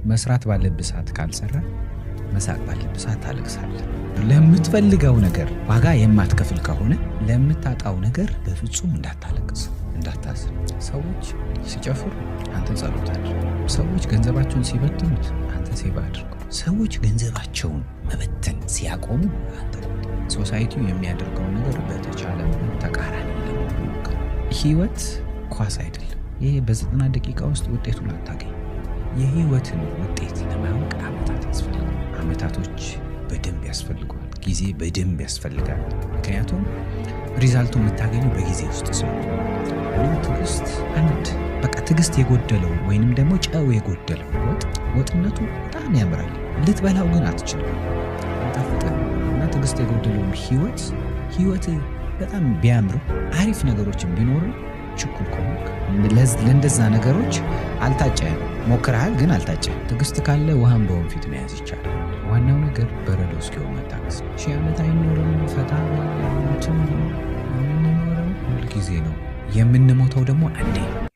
መስራት ባለብህ ሰዓት ካልሰራ መሳቅ ባለብህ ሰዓት ታለቅሳለህ። ለምትፈልገው ነገር ዋጋ የማትከፍል ከሆነ ለምታጣው ነገር በፍጹም እንዳታለቅስ፣ እንዳታስብ። ሰዎች ሲጨፍሩ አንተ ጸሎት አድርግ። ሰዎች ገንዘባቸውን ሲበትኑት አንተ ሴቭ አድርግ። ሰዎች ገንዘባቸውን መበተን ሲያቆሙ አንተ ሶሳይቲው የሚያደርገው ነገር በተቻለ ተቃራኒ ለመሞከር። ህይወት ኳስ አይደለም። ይሄ በ90 ደቂቃ ውስጥ ውጤቱን አታገኝ። የህይወትን ውጤት ለማወቅ ዓመታት ያስፈልጋል። ዓመታቶች በደንብ ያስፈልገዋል። ጊዜ በደንብ ያስፈልጋል። ምክንያቱም ሪዛልቱ የምታገኘው በጊዜ ውስጥ ሲሆን ትዕግስት ትዕግስት የጎደለው ወይንም ደግሞ ጨው የጎደለው ወጥነቱ በጣም ያምራል፣ ልትበላው ግን አትችልም። እና ትዕግስት የጎደለው ህይወት በጣም ቢያምር አሪፍ ነገሮችን ቢኖሩ ችኩል ከሆንክ ለእንደዛ ነገሮች አልታጨህም። ሞክረሃል ግን አልታጨህም። ትዕግስት ካለ ውሃን በወንፊት መያዝ ይቻላል። ዋናው ነገር በረዶ እስኪሆን መታገስ። 1000 ዓመት አይኖርም። ፈታ የምንኖረው ሁል ጊዜ ነው። የምንሞተው ደግሞ አንዴ ነው።